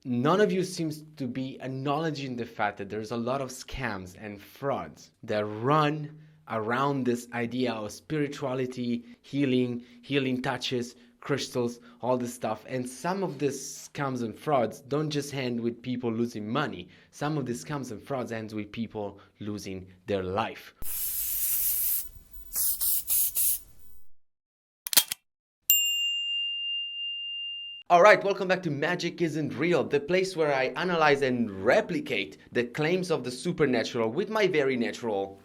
none of you seems to be acknowledging the fact that there's a lot of scams and frauds that run around this idea of spirituality, healing touches, crystals, all this stuff. And some of these scams and frauds don't just end with people losing money. Some of these scams and frauds ends with people losing their life. Alright, welcome back to Magic Isn't Real, the place where I analyze and replicate the claims of the supernatural with my very natural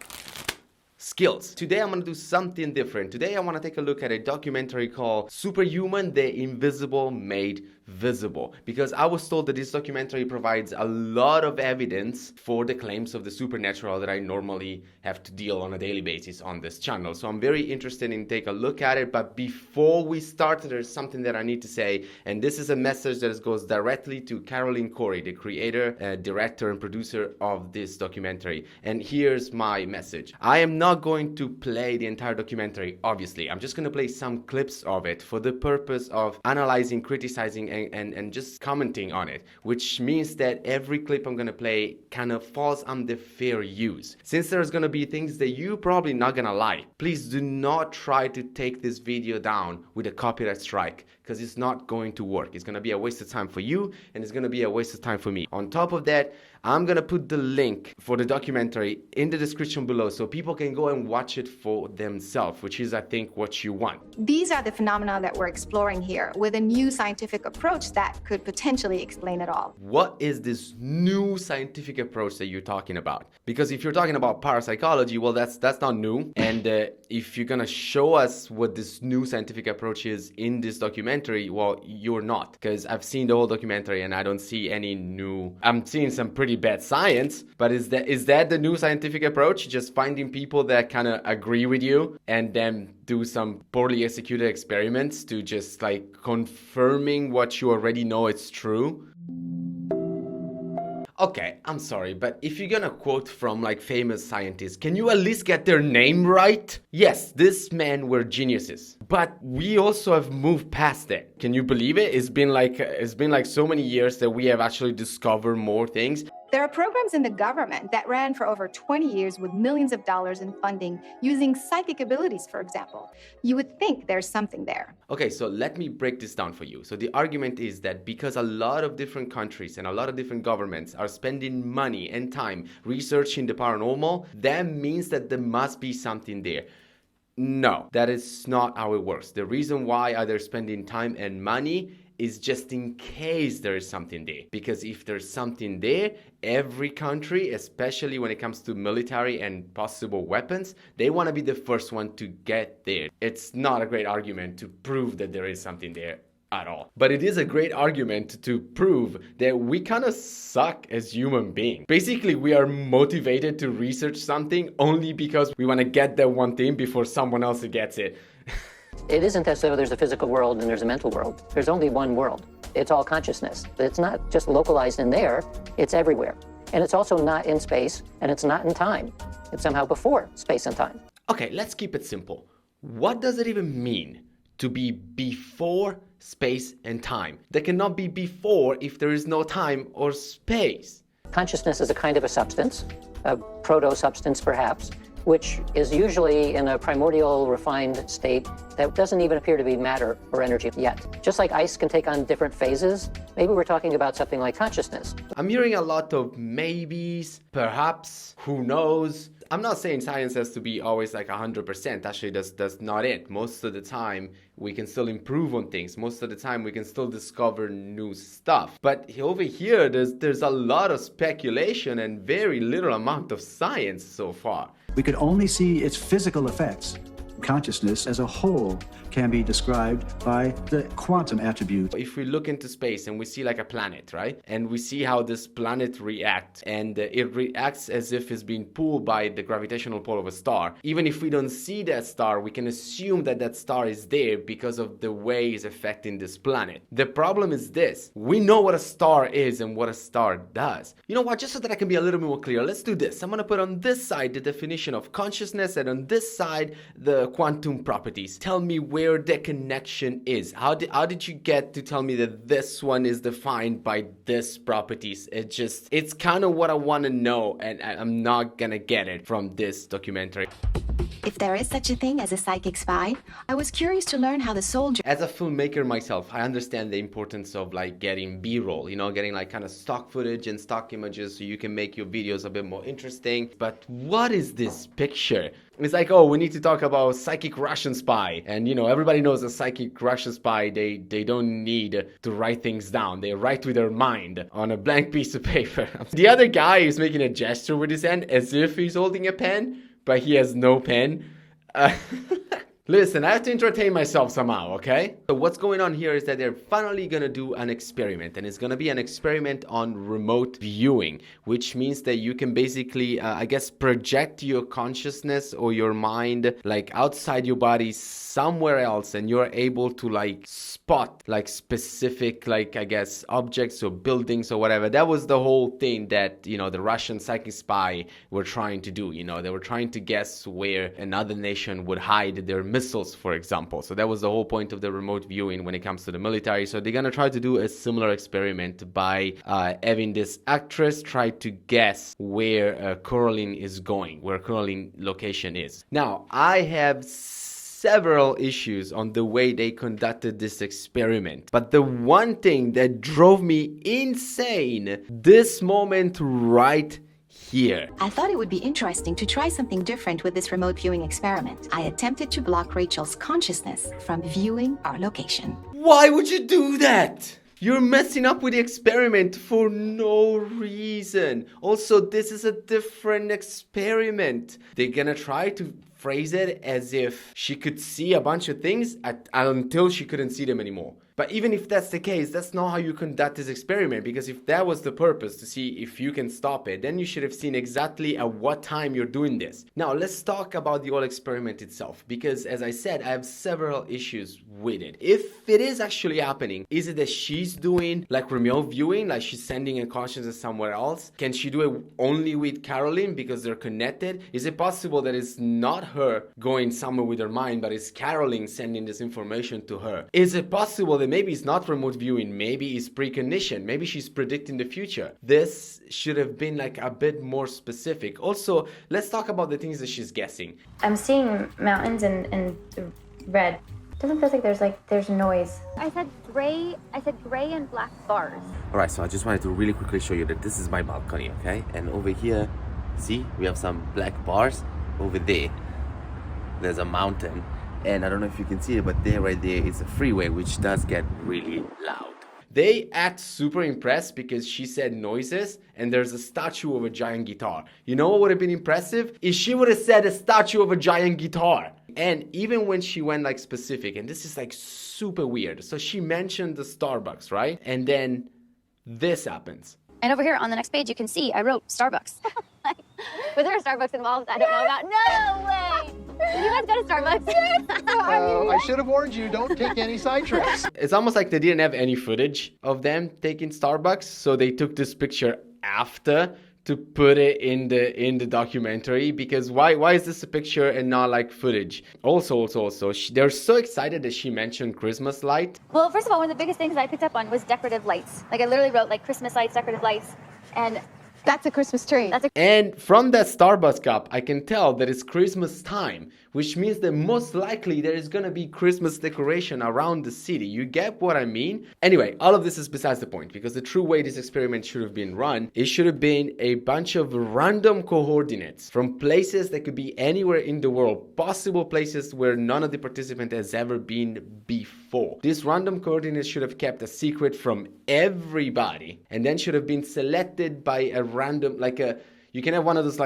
skills. Today I'm going to do something different. Today I want to take a look at a documentary called Superhuman, the Invisible Made Visible, because I was told that this documentary provides a lot of evidence for the claims of the supernatural that I normally have to deal on a daily basis on this channel. So I'm very interested in take a look at it, but before we start, there's something that I need to say, and this is a message that goes directly to Caroline Cory, the creator, director and producer of this documentary. And here's my message. I am not going to play the entire documentary, obviously. I'm just going to play some clips of it for the purpose of analyzing, criticizing, and just commenting on it, which means that every clip I'm going to play kind of falls under fair use. Since there's going to be things that you probably not going to like, please do not try to take this video down with a copyright strike, because it's not going to work. It's going to be a waste of time for you, and it's going to be a waste of time for me. On top of that, I'm going to put the link for the documentary in the description below so people can go and watch it for themselves, which is, I think, what you want. These are the phenomena that we're exploring here with a new scientific approach that could potentially explain it all. What is this new scientific approach that you're talking about? Because if you're talking about parapsychology, well, that's not new. And if you're going to show us what this new scientific approach is in this documentary, well, you're not. Because I've seen the whole documentary and I don't see any new... I'm seeing some pretty bad science, but is that the new scientific approach? Just finding people that kind of agree with you and then do some poorly executed experiments to just like confirming what you already know it's true? Okay, I'm sorry, but if you're gonna quote from like famous scientists, can you at least get their name right? Yes, these men were geniuses, but we also have moved past that. Can you believe it? It's been like so many years that we have actually discovered more things. There are programs in the government that ran for over 20 years with millions of dollars in funding using psychic abilities, for example. You would think there's something there. Okay, so let me break this down for you. So the argument is that because a lot of different countries and a lot of different governments are spending money and time researching the paranormal, that means that there must be something there. No, that is not how it works. The reason why they're spending time and money is just in case there is something there. Because if there's something there, every country, especially when it comes to military and possible weapons, they want to be the first one to get there. It's not a great argument to prove that there is something there at all. But it is a great argument to prove that we kind of suck as human beings. Basically, we are motivated to research something only because we want to get that one thing before someone else gets it. It isn't as though there's a physical world and there's a mental world. There's only one world. It's all consciousness. It's not just localized in there, it's everywhere. And it's also not in space, and it's not in time. It's somehow before space and time. Okay, let's keep it simple. What does it even mean to be before space and time? There cannot be before if there is no time or space. Consciousness is a kind of a substance, a proto-substance perhaps, which is usually in a primordial, refined state that doesn't even appear to be matter or energy yet. Just like ice can take on different phases, maybe we're talking about something like consciousness. I'm hearing a lot of maybes, perhaps, who knows. I'm not saying science has to be always like 100%. Actually, that's not it. Most of the time, we can still improve on things. Most of the time, we can still discover new stuff. But over here, there's a lot of speculation and very little amount of science so far. We could only see its physical effects. Consciousness as a whole can be described by the quantum attribute. If we look into space and we see like a planet, right? And we see how this planet reacts, and it reacts as if it's being pulled by the gravitational pull of a star. Even if we don't see that star, we can assume that that star is there because of the way it's affecting this planet. The problem is this: we know what a star is and what a star does. You know what? Just so that I can be a little bit more clear, let's do this. I'm gonna put on this side the definition of consciousness, and on this side the quantum properties. Tell me where the connection is. How did you get to tell me that this one is defined by this properties? It's kind of what I want to know, and I'm not gonna get it from this documentary. If there is such a thing as a psychic spy, I was curious to learn how the soldier. As a filmmaker myself, I understand the importance of like getting B-roll, getting like kind of stock footage and stock images so you can make your videos a bit more interesting. But what is this picture? It's like, oh, we need to talk about psychic Russian spy. And everybody knows a psychic Russian spy, they don't need to write things down. They write with their mind on a blank piece of paper. The other guy is making a gesture with his hand as if he's holding a pen, but he has no pen. Listen, I have to entertain myself somehow, okay? So what's going on here is that they're finally gonna do an experiment, and it's gonna be an experiment on remote viewing, which means that you can basically, I guess, project your consciousness or your mind like outside your body somewhere else, and you're able to like spot like specific, like, I guess, objects or buildings or whatever. That was the whole thing that, the Russian psychic spy were trying to do. They were trying to guess where another nation would hide their missiles, for example. So that was the whole point of the remote viewing when it comes to the military. So they're gonna try to do a similar experiment by having this actress try to guess where Caroline is going, where Caroline location is. Now, I have several issues on the way they conducted this experiment, but the one thing that drove me insane, this moment right here. I thought it would be interesting to try something different with this remote viewing experiment. I attempted to block Rachel's consciousness from viewing our location. Why would you do that? You're messing up with the experiment for no reason. Also, this is a different experiment. They're gonna try to phrase it as if she could see a bunch of things until she couldn't see them anymore. But even if that's the case, that's not how you conduct this experiment, because if that was the purpose, to see if you can stop it, then you should have seen exactly at what time you're doing this. Now, let's talk about the whole experiment itself, because as I said, I have several issues with it. If it is actually happening, is it that she's doing like remote viewing, like she's sending a consciousness somewhere else? Can she do it only with Caroline because they're connected? Is it possible that it's not her going somewhere with her mind, but it's Caroline sending this information to her? Is it possible that maybe it's not remote viewing, maybe it's preconditioned, maybe she's predicting the future? This should have been like a bit more specific. Also, let's talk about the things that she's guessing. I'm seeing mountains and red. Doesn't feel like there's noise. I said gray and black bars. Alright, so I just wanted to really quickly show you that this is my balcony, okay? And over here, see, we have some black bars. Over there, there's a mountain. And I don't know if you can see it, but there, right there, is a freeway, which does get really loud. They act super impressed because she said noises, and there's a statue of a giant guitar. You know what would have been impressive? If she would have said a statue of a giant guitar. And even when she went like specific, and this is like super weird. So she mentioned the Starbucks, right? And then this happens. And over here on the next page, you can see I wrote Starbucks. Was there a Starbucks involved? I don't know about. No way! Did you guys go to Starbucks? I should have warned you, don't take any side trips. It's almost like they didn't have any footage of them taking Starbucks, so they took this picture after to put it in the documentary, because why is this a picture and not like footage? Also, they're so excited that she mentioned Christmas light. Well, first of all, one of the biggest things I picked up on was decorative lights. Like I literally wrote like Christmas lights, decorative lights, and That's a Christmas tree. And from that Starbucks cup, I can tell that it's Christmas time, which means that most likely there is gonna be Christmas decoration around the city. You get what I mean? Anyway, all of this is besides the point, because the true way this experiment should have been run, it should have been a bunch of random coordinates from places that could be anywhere in the world, possible places where none of the participants has ever been before. These random coordinates should have kept a secret from everybody, and then should have been selected by a random, you can have one of those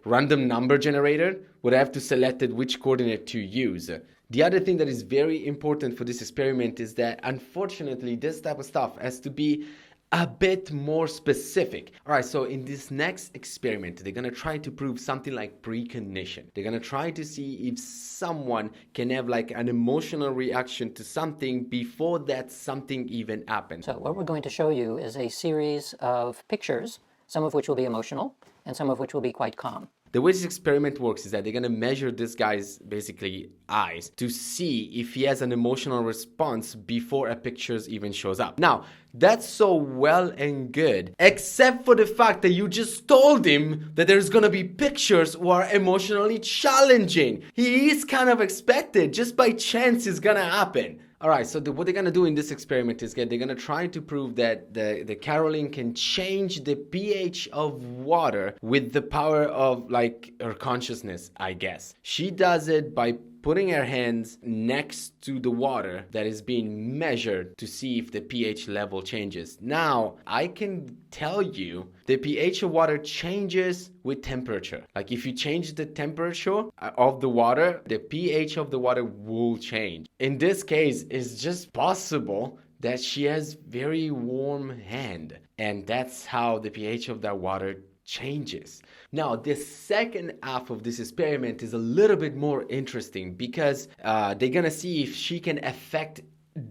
random number generator, would have to select which coordinate to use. The other thing that is very important for this experiment is that unfortunately this type of stuff has to be a bit more specific. Alright, so in this next experiment, they're gonna try to prove something like precognition. They're gonna try to see if someone can have like an emotional reaction to something before that something even happens. So what we're going to show you is a series of pictures, some of which will be emotional and some of which will be quite calm. The way this experiment works is that they're gonna measure this guy's basically eyes to see if he has an emotional response before a picture even shows up. Now, that's so well and good, except for the fact that you just told him that there's gonna be pictures who are emotionally challenging. He is kind of expected, just by chance it's gonna happen. Alright, so what they're gonna do in this experiment is they're gonna try to prove that the Caroline can change the pH of water with the power of like her consciousness, I guess. She does it by putting her hands next to the water that is being measured to see if the pH level changes. Now, I can tell you the pH of water changes with temperature. Like if you change the temperature of the water, the pH of the water will change. In this case, it's just possible that she has very warm hand, and that's how the pH of that water changes. Now, the second half of this experiment is a little bit more interesting because they're gonna see if she can affect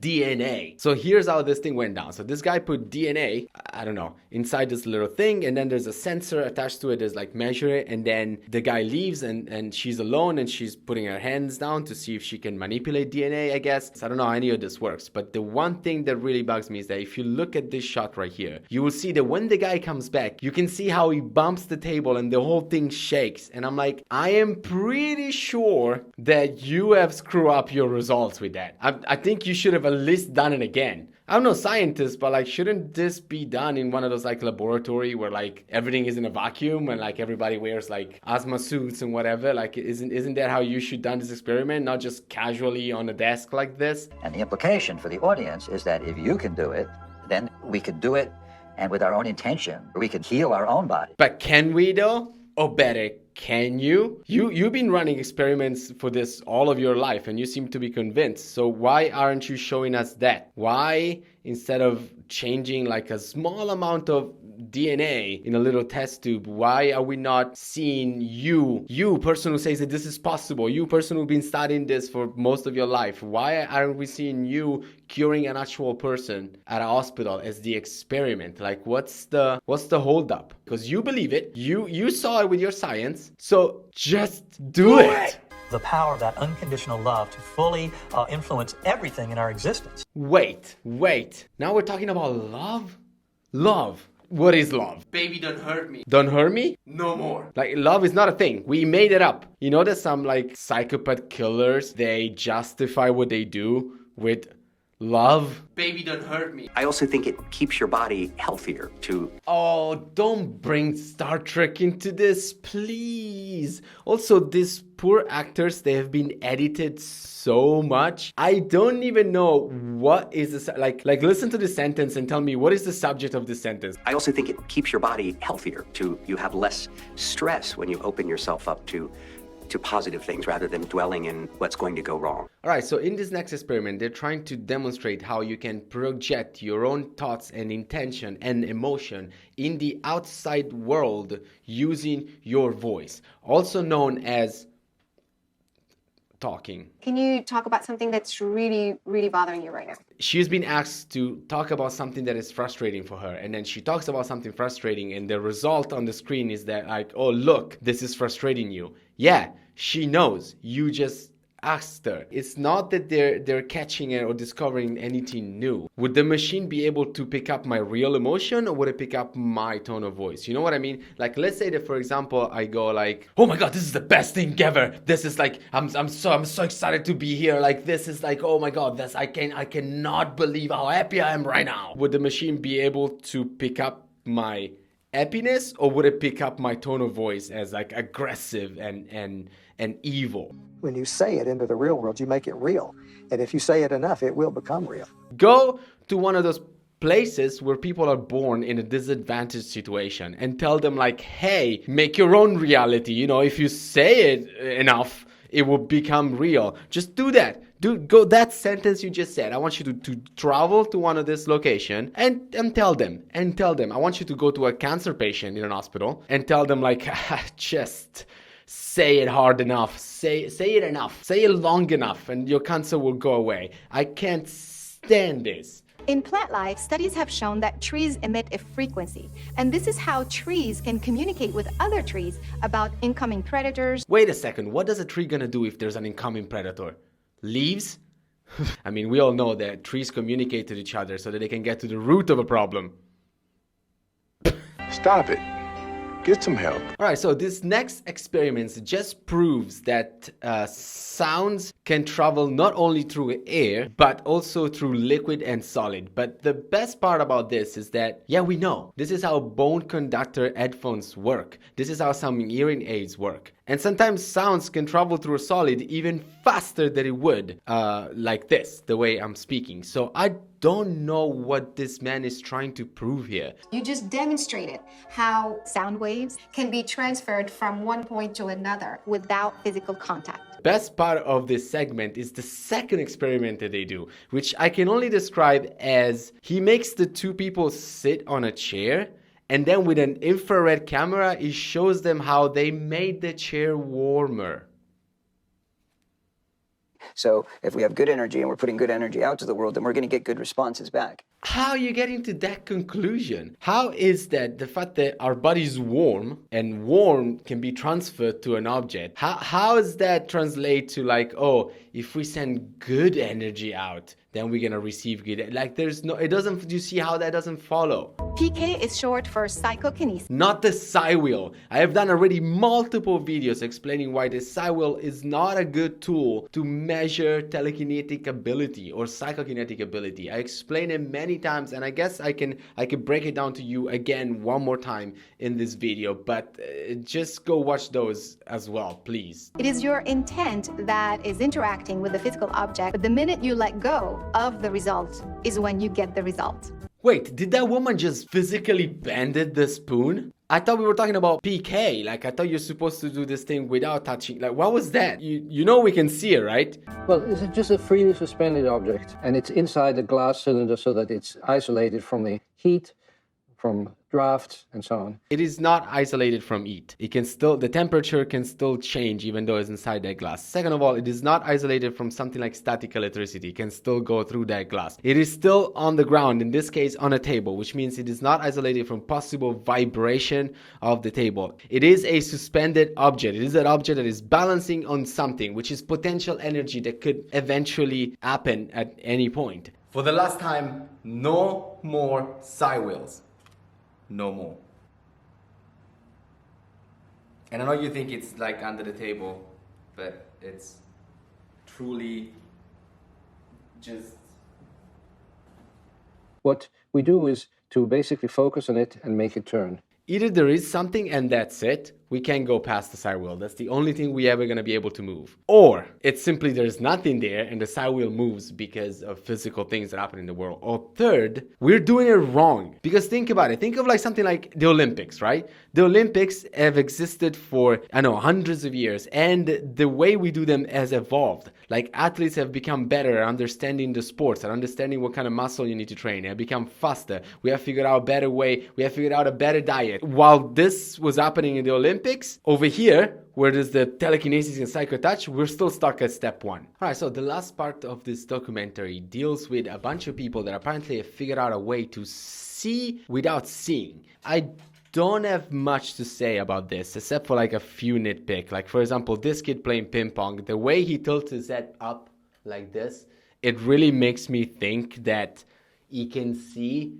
DNA. So here's how this thing went down. So this guy put DNA, I don't know, inside this little thing, and then there's a sensor attached to it that's like measure it, and then the guy leaves and she's alone and she's putting her hands down to see if she can manipulate DNA, I guess. So I don't know how any of this works, but the one thing that really bugs me is that if you look at this shot right here, you will see that when the guy comes back, you can see how he bumps the table and the whole thing shakes. And I'm like, I am pretty sure that you have screwed up your results with that. I think you should have at least done it again. I'm no scientist, but like, shouldn't this be done in one of those like laboratory where like everything is in a vacuum and like everybody wears like asthma suits and whatever? Like, isn't that how you should done this experiment, not just casually on a desk like this? And the implication for the audience is that if you can do it, then we can do it, and with our own intention, we can heal our own body. But can we though? Or better, can you? You've been running experiments for this all of your life and you seem to be convinced. So why aren't you showing us that? Why, instead of changing like a small amount of DNA in a little test tube, why are we not seeing you person who says that this is possible, you person who've been studying this for most of your life, why aren't we seeing you curing an actual person at a hospital as the experiment? Like, what's the holdup? Because you believe it, you saw it with your science, so just do it. The power of that unconditional love to fully influence everything in our existence. Wait. Now we're talking about love? Love. What is love? Baby, don't hurt me. Don't hurt me? No more. Like, love is not a thing. We made it up. You know that some like psychopath killers, they justify what they do with love? Baby, don't hurt me. I also think it keeps your body healthier too. Oh, don't bring Star Trek into this, please. Also, these poor actors, they have been edited so much. I don't even know what is this, like listen to the sentence and tell me what is the subject of this sentence. I also think it keeps your body healthier too. You have less stress when you open yourself up to positive things rather than dwelling in what's going to go wrong. All right, so in this next experiment, they're trying to demonstrate how you can project your own thoughts and intention and emotion in the outside world using your voice, also known as talking. Can you talk about something that's really, really bothering you right now? She's been asked to talk about something that is frustrating for her, and then she talks about something frustrating, and the result on the screen is that like, oh look, this is frustrating you. Yeah, she knows. You just asked her. It's not that they're catching it or discovering anything new. Would the machine be able to pick up my real emotion, or would it pick up my tone of voice? You know what I mean? Like, let's say that, for example, I go like, oh my god, this is the best thing ever. This is like, I'm so excited to be here. Like, this is like, oh my god, I cannot believe how happy I am right now. Would the machine be able to pick up my happiness, or would it pick up my tone of voice as like aggressive and evil? When you say it into the real world, you make it real. And if you say it enough, it will become real. Go to one of those places where people are born in a disadvantaged situation and tell them like, hey, make your own reality. You know, if you say it enough, it will become real. Just do that. Go that sentence you just said. I want you to travel to one of this location and tell them. I want you to go to a cancer patient in an hospital and tell them like, just say it hard enough. Say it enough. Say it long enough and your cancer will go away. I can't stand this. In plant life, studies have shown that trees emit a frequency, and this is how trees can communicate with other trees about incoming predators. Wait a second, what is a tree gonna do if there's an incoming predator? Leaves? I mean, we all know that trees communicate with each other so that they can get to the root of a problem. Stop it. Get some help. Alright, so this next experiment just proves that sounds can travel not only through air, but also through liquid and solid. But the best part about this is that, yeah, we know. This is how bone conductor headphones work. This is how some hearing aids work. And sometimes sounds can travel through a solid even faster than it would, like this, the way I'm speaking. So I don't know what this man is trying to prove here. You just demonstrated how sound waves can be transferred from one point to another without physical contact. Best part of this segment is the second experiment that they do, which I can only describe as he makes the two people sit on a chair, and then with an infrared camera, he shows them how they made the chair warmer. So if we have good energy and we're putting good energy out to the world, then we're going to get good responses back. How are you getting to that conclusion? How is that the fact that our body is warm and warm can be transferred to an object? How does that translate to like, oh, if we send good energy out, then we're gonna receive good, like there's no, it doesn't, you see how that doesn't follow? PK is short for psychokinesis. Not the psi wheel. I have done already multiple videos explaining why the psi wheel is not a good tool to measure telekinetic ability or psychokinetic ability. I explain it many times, and I guess I can break it down to you again one more time in this video, but just go watch those as well, please. It is your intent that is interacting with the physical object, but the minute you let go of the result is when you get the result. Wait, did that woman just physically bended the spoon? I thought we were talking about PK, like I thought you're supposed to do this thing without touching, like what was that? You know we can see it, right? Well, it's just a freely suspended object, and it's inside the glass cylinder so that it's isolated from the heat, from draft, and so on. It is not isolated from heat. It can still, the temperature can still change even though it's inside that glass. Second of all, it is not isolated from something like static electricity. It can still go through that glass. It is still on the ground, in this case on a table, which means it is not isolated from possible vibration of the table. It is a suspended object. It is an object that is balancing on something, which is potential energy that could eventually happen at any point. For the last time, no more psi wheels. No more. And I know you think it's like under the table, but it's truly just... What we do is to basically focus on it and make it turn. Either there is something and that's it, we can't go past the psi wheel. That's the only thing we ever gonna be able to move. Or it's simply there's nothing there and the psi wheel moves because of physical things that happen in the world. Or third, we're doing it wrong. Because think about it. Think of like something like the Olympics, right? The Olympics have existed for, I know, hundreds of years, and the way we do them has evolved. Like athletes have become better at understanding the sports, at understanding what kind of muscle you need to train. They have become faster. We have figured out a better way. We have figured out a better diet. While this was happening in the Olympics, over here, where there's the telekinesis and psycho touch, we're still stuck at step one. Alright, so the last part of this documentary deals with a bunch of people that apparently have figured out a way to see without seeing. I don't have much to say about this, except for like a few nitpick. Like for example, this kid playing ping pong, the way he tilts his head up like this, it really makes me think that he can see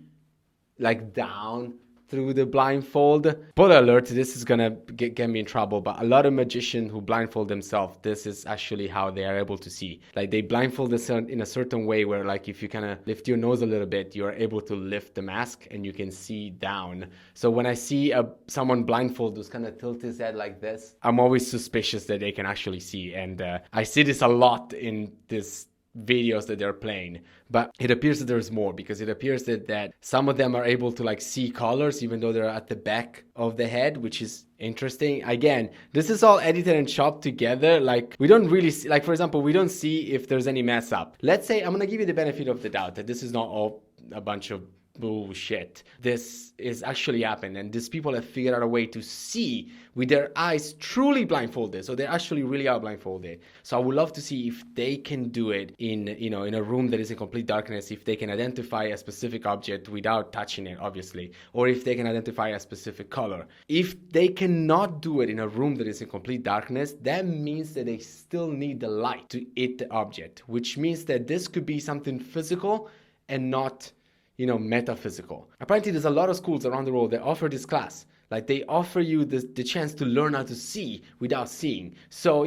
like down through the blindfold. Spoiler alert, this is gonna get me in trouble, but a lot of magicians who blindfold themselves, this is actually how they are able to see. Like they blindfold themselves in a certain way where like if you kind of lift your nose a little bit, you're able to lift the mask and you can see down. So when I see someone blindfold who's kind of tilt his head like this, I'm always suspicious that they can actually see. And I see this a lot in this videos that they're playing, but it appears that there's more, because it appears that some of them are able to like see colors even though they're at the back of the head, which is interesting. Again, this is all edited and chopped together. Like we don't really see, like for example, we don't see if there's any mess up. Let's say I'm gonna give you the benefit of the doubt that this is not all a bunch of bullshit. This is actually happened, and these people have figured out a way to see with their eyes truly blindfolded. So they actually really are blindfolded. So I would love to see if they can do it in a room that is in complete darkness, if they can identify a specific object without touching it, obviously, or if they can identify a specific color. If they cannot do it in a room that is in complete darkness, that means that they still need the light to hit the object, which means that this could be something physical and not metaphysical. Apparently there's a lot of schools around the world that offer this class. Like they offer you the chance to learn how to see without seeing. So,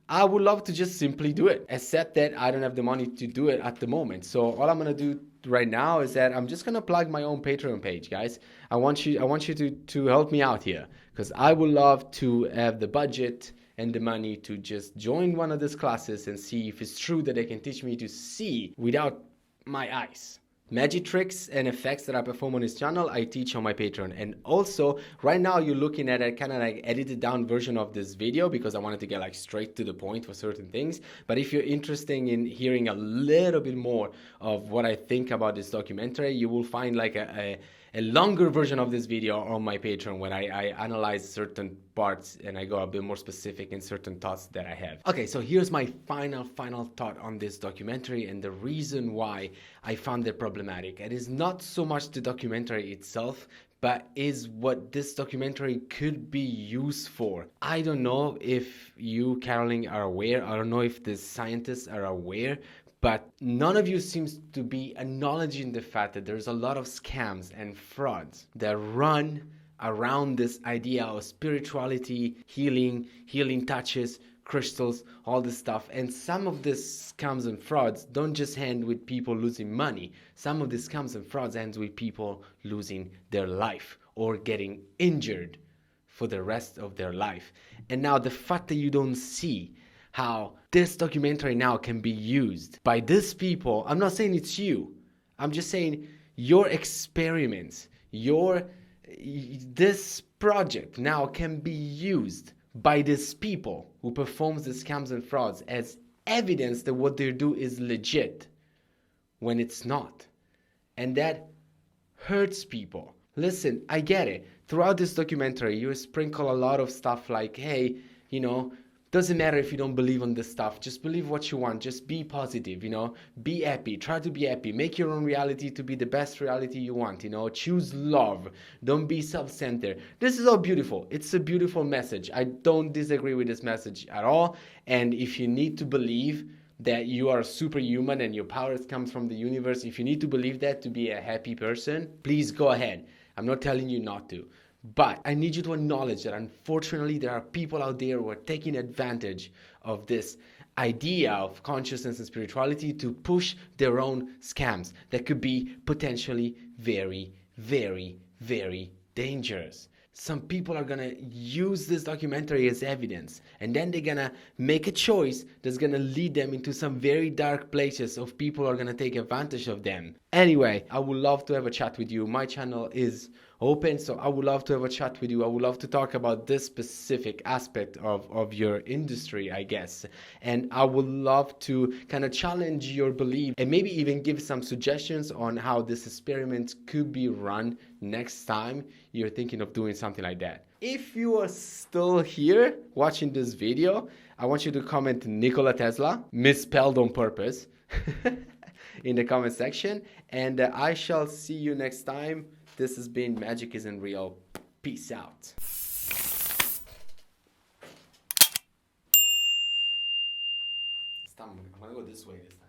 I would love to just simply do it, except that I don't have the money to do it at the moment. So all I'm going to do right now is that I'm just going to plug my own Patreon page, guys. I want you to help me out here, because I would love to have the budget and the money to just join one of these classes and see if it's true that they can teach me to see without my eyes. Magic tricks and effects that I perform on this channel, I teach on my Patreon. And also, right now you're looking at a kind of like edited down version of this video because I wanted to get like straight to the point for certain things. But if you're interested in hearing a little bit more of what I think about this documentary, you will find like a longer version of this video on my Patreon when I analyze certain parts and I go a bit more specific in certain thoughts that I have. Okay, so here's my final thought on this documentary and the reason why I found it problematic. It is not so much the documentary itself, but is what this documentary could be used for. I don't know if you, Caroline, are aware. I don't know if the scientists are aware, but none of you seems to be acknowledging the fact that there's a lot of scams and frauds that run around this idea of spirituality, healing touches, crystals, all this stuff. And some of these scams and frauds don't just end with people losing money. Some of these scams and frauds end with people losing their life or getting injured for the rest of their life. And now the fact that you don't see how this documentary now can be used by these people. I'm not saying it's you. I'm just saying your experiments, this project now can be used by these people who performs the scams and frauds as evidence that what they do is legit when it's not. And that hurts people. Listen, I get it. Throughout this documentary, you sprinkle a lot of stuff like, hey, doesn't matter if you don't believe on this stuff. Just believe what you want. Just be positive, Be happy. Try to be happy. Make your own reality to be the best reality you want, Choose love. Don't be self-centered. This is all beautiful. It's a beautiful message. I don't disagree with this message at all. And if you need to believe that you are superhuman and your powers come from the universe, if you need to believe that to be a happy person, please go ahead. I'm not telling you not to. But I need you to acknowledge that unfortunately there are people out there who are taking advantage of this idea of consciousness and spirituality to push their own scams that could be potentially very, very, very dangerous. Some people are gonna use this documentary as evidence, and then they're gonna make a choice that's gonna lead them into some very dark places of people who are gonna take advantage of them. Anyway, I would love to have a chat with you. My channel is open, so I would love to have a chat with you. I would love to talk about this specific aspect of your industry, I guess. And I would love to kind of challenge your belief and maybe even give some suggestions on how this experiment could be run next time you're thinking of doing something like that. If you are still here watching this video, I want you to comment Nikola Tesla, misspelled on purpose, in the comment section. And I shall see you next time. This has been Magic Isn't Real. Peace out. I'm gonna go this way this time.